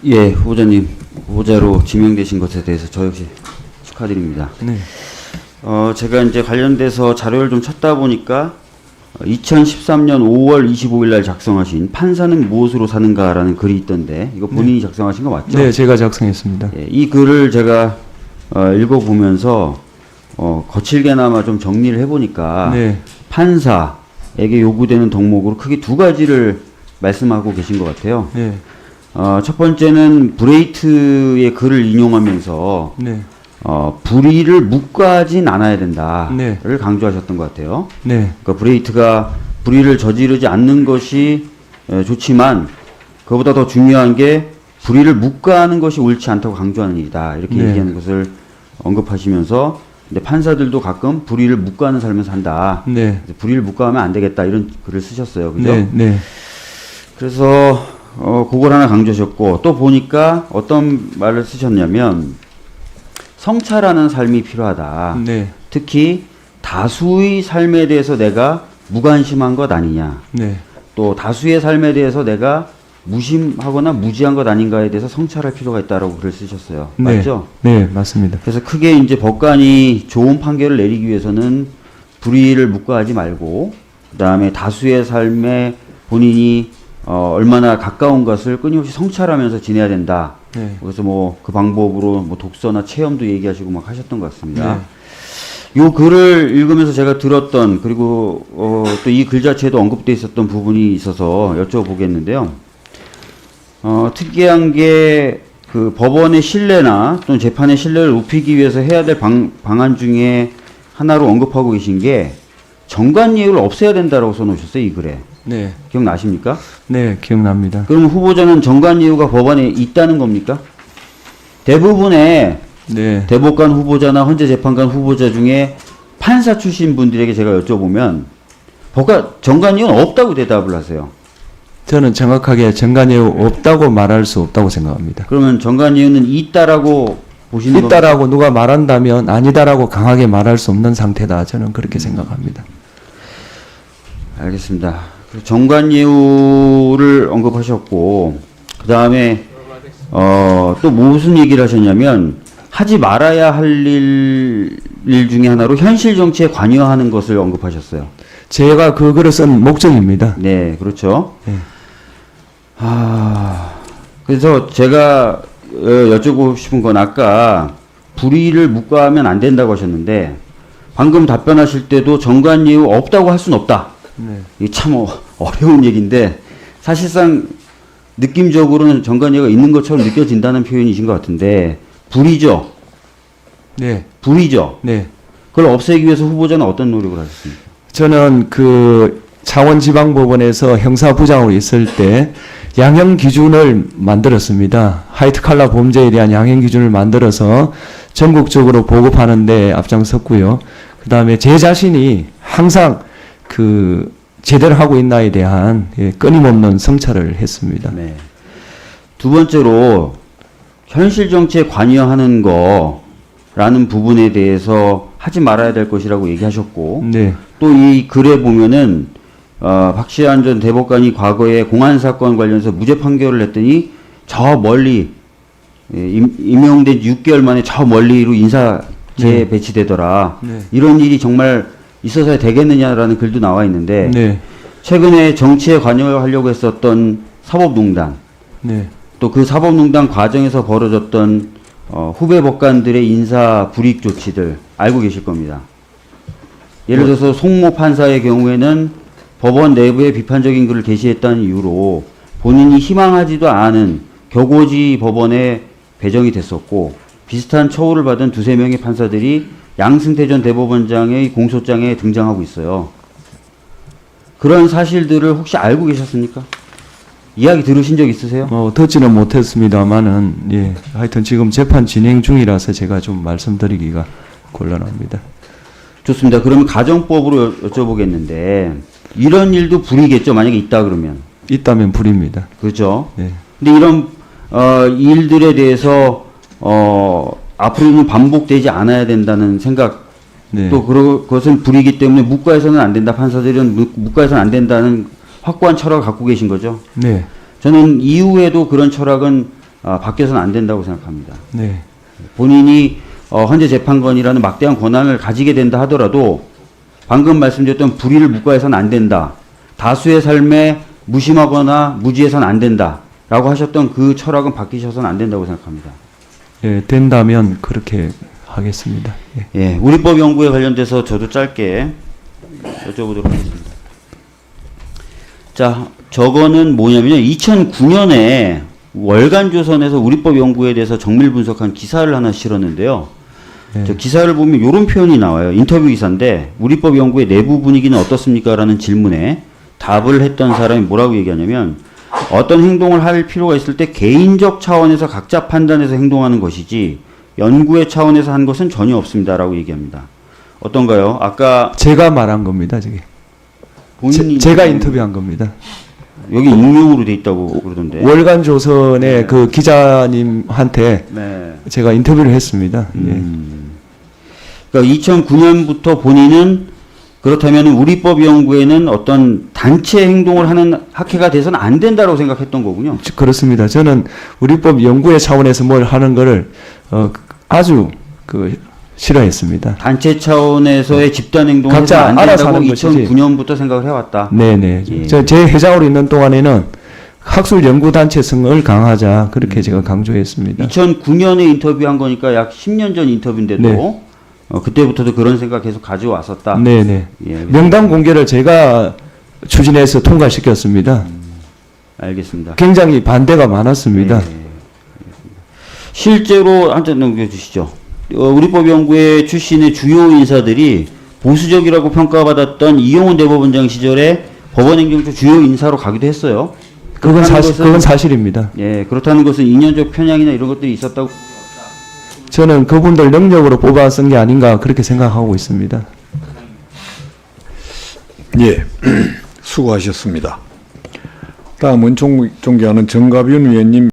예, 후보자님, 후보자로 지명되신 것에 대해서 저 역시 축하드립니다. 네. 제가 이제 관련돼서 자료를 좀 찾다 보니까 2013년 5월 25일 날 작성하신 판사는 무엇으로 사는가라는 글이 있던데 이거 본인이 작성하신 거 맞죠? 네, 제가 작성했습니다. 예, 이 글을 제가 읽어보면서 거칠게나마 좀 정리를 해보니까 네. 판사에게 요구되는 덕목으로 크게 두 가지를 말씀하고 계신 것 같아요. 네. 첫 번째는 브레이트의 글을 인용하면서 네. 불의를 묵과하진 않아야 된다를 네. 강조하셨던 것 같아요. 네. 그러니까 브레이트가 불의를 저지르지 않는 것이 좋지만 그보다 더 중요한 게 불의를 묵과하는 것이 옳지 않다고 강조하는 일이다. 이렇게 네. 얘기하는 것을 언급하시면서 근데 판사들도 가끔 불의를 묵과하는 삶을 산다. 네. 불의를 묵과하면 안 되겠다. 이런 글을 쓰셨어요. 그죠? 네. 네. 그래서 그걸 하나 강조하셨고 또 보니까 어떤 말을 쓰셨냐면 성찰하는 삶이 필요하다. 네. 특히 다수의 삶에 대해서 내가 무관심한 것 아니냐. 네. 또 다수의 삶에 대해서 내가 무심하거나 무지한 것 아닌가에 대해서 성찰할 필요가 있다라고 글을 쓰셨어요. 네. 맞죠? 네, 맞습니다. 그래서 크게 이제 법관이 좋은 판결을 내리기 위해서는 불의를 묵과하지 말고 그다음에 다수의 삶에 본인이 얼마나 가까운 것을 끊임없이 성찰하면서 지내야 된다. 네. 그래서 뭐 그 방법으로 뭐 독서나 체험도 얘기하시고 막 하셨던 것 같습니다. 네. 요 글을 읽으면서 제가 들었던 그리고 또 이 글 자체에도 언급돼 있었던 부분이 있어서 여쭤보겠는데요. 특이한 게 그 법원의 신뢰나 또는 재판의 신뢰를 높이기 위해서 해야 될 방안 중에 하나로 언급하고 계신 게 정관예우를 없애야 된다라고 써놓으셨어요, 이 글에. 네. 기억나십니까? 네, 기억납니다. 그럼 후보자는 정관예우가 법안에 있다는 겁니까? 대부분의 네. 대법관 후보자나 헌재재판관 후보자 중에 판사 출신 분들에게 제가 여쭤보면 정관예우는 없다고 대답을 하세요. 저는 정확하게 정관예우 없다고 말할 수 없다고 생각합니다. 그러면 정관예우는 있다라고 보시는 겁니까? 있다라고 누가 말한다면 아니다라고 강하게 말할 수 없는 상태다. 저는 그렇게 생각합니다. 알겠습니다. 정관예우를 언급하셨고 그 다음에 또 무슨 얘기를 하셨냐면 하지 말아야 할 일 중에 하나로 현실 정치에 관여하는 것을 언급하셨어요. 제가 그 글을 쓴 목적입니다. 네, 그렇죠. 네. 그래서 제가 여쭤보고 싶은 건 아까 불의를 묵과하면 안 된다고 하셨는데 방금 답변하실 때도 정관예우 없다고 할 수는 없다. 네. 이게 참 어려운 얘기인데 사실상 느낌적으로는 정관예우가 있는 것처럼 느껴진다는 표현이신 것 같은데 불의죠. 네. 불의죠. 네. 그걸 없애기 위해서 후보자는 어떤 노력을 하셨습니까? 저는 그 창원지방법원에서 형사부장으로 있을 때 양형 기준을 만들었습니다. 화이트 칼라 범죄에 대한 양형 기준을 만들어서 전국적으로 보급하는 데 앞장섰고요. 그 다음에 제 자신이 항상 그 제대로 하고 있나에 대한 끊임없는 성찰을 했습니다. 네. 두 번째로 현실 정치에 관여하는 거라는 부분에 대해서 하지 말아야 될 것이라고 얘기하셨고 네. 또 이 글에 보면은 박시환 전 대법관이 과거에 공안 사건 관련해서 무죄 판결을 했더니 저 멀리 임명된 6개월 만에 저 멀리로 인사제에 네. 배치되더라. 네. 이런 일이 정말 있어서야 되겠느냐라는 글도 나와 있는데 네. 최근에 정치에 관여하려고 했었던 사법농단 네. 또 그 사법농단 과정에서 벌어졌던 후배 법관들의 인사 불이익 조치들 알고 계실 겁니다. 예를 들어서 송모 판사의 경우에는 법원 내부에 비판적인 글을 게시했다는 이유로 본인이 희망하지도 않은 격오지 법원에 배정이 됐었고 비슷한 처우를 받은 두세 명의 판사들이 양승태 전 대법원장의 공소장에 등장하고 있어요. 그런 사실들을 혹시 알고 계셨습니까? 이야기 들으신 적 있으세요? 듣지는 못했습니다만은, 예. 하여튼 지금 재판 진행 중이라서 제가 좀 말씀드리기가 곤란합니다. 좋습니다. 그러면 가정법으로 여쭤보겠는데 이런 일도 불이겠죠? 만약에 있다 그러면. 있다면 불입니다. 그렇죠? 네. 근데 이런 일들에 대해서 앞으로는 반복되지 않아야 된다는 생각 네. 또 그것은 불이기 때문에 묵과해서는 안 된다. 판사들은 묵과해서는 안 된다는 확고한 철학을 갖고 계신 거죠. 네. 저는 이후에도 그런 철학은 바뀌어서는 안 된다고 생각합니다. 네. 본인이 헌재 재판관이라는 막대한 권한을 가지게 된다 하더라도 방금 말씀드렸던 불의를 묵과해서는 안 된다. 다수의 삶에 무심하거나 무지해서는 안 된다. 라고 하셨던 그 철학은 바뀌셔서는 안 된다고 생각합니다. 예, 된다면 그렇게 하겠습니다. 예. 예, 우리법 연구에 관련돼서 저도 짧게 여쭤보도록 하겠습니다. 자, 저거는 뭐냐면요. 2009년에 월간조선에서 우리법 연구에 대해서 정밀 분석한 기사를 하나 실었는데요. 네. 저 기사를 보면 이런 표현이 나와요. 인터뷰 기사인데 우리법 연구의 내부 분위기는 어떻습니까? 라는 질문에 답을 했던 사람이 뭐라고 얘기하냐면 어떤 행동을 할 필요가 있을 때 개인적 차원에서 각자 판단해서 행동하는 것이지 연구의 차원에서 한 것은 전혀 없습니다라고 얘기합니다. 어떤가요? 아까 제가 말한 겁니다, 저게. 본인이 제가 인터뷰한 겁니다. 여기 익명으로 돼 있다고 그러던데. 월간 조선의 그 기자님한테 네. 제가 인터뷰를 했습니다. 그러니까 2009년부터 본인은 그렇다면 우리법 연구에는 어떤 단체 행동을 하는 학회가 돼서는 안 된다고 생각했던 거군요. 그렇습니다. 저는 우리법 연구의 차원에서 뭘 하는 거를 아주 싫어했습니다. 단체 차원에서의 집단 행동을 각자 해서는 안 알아서 된다고 하는 것이지. 2009년부터 생각을 해왔다. 네네. 예. 제 회장으로 있는 동안에는 학술 연구 단체성을 강화하자 그렇게 제가 강조했습니다. 2009년에 인터뷰한 거니까 약 10년 전 인터뷰인데도 네. 그때부터도 그런 생각 계속 가져왔었다. 네네. 예, 명단 공개를 제가 추진해서 통과시켰습니다. 알겠습니다. 굉장히 반대가 많았습니다. 예, 실제로 한잔 넘겨주시죠. 우리법 연구회 출신의 주요 인사들이 보수적이라고 평가받았던 이용훈 대법원장 시절에 법원행정처 주요 인사로 가기도 했어요. 그건 그렇다는 사실입니다. 예, 그렇다는 것은 인연적 편향이나 이런 것들이 있었다고. 저는 그분들 능력으로 뽑아 쓴 게 아닌가 그렇게 생각하고 있습니다. 예, 수고하셨습니다. 다음은 존경하는 정가윤 위원님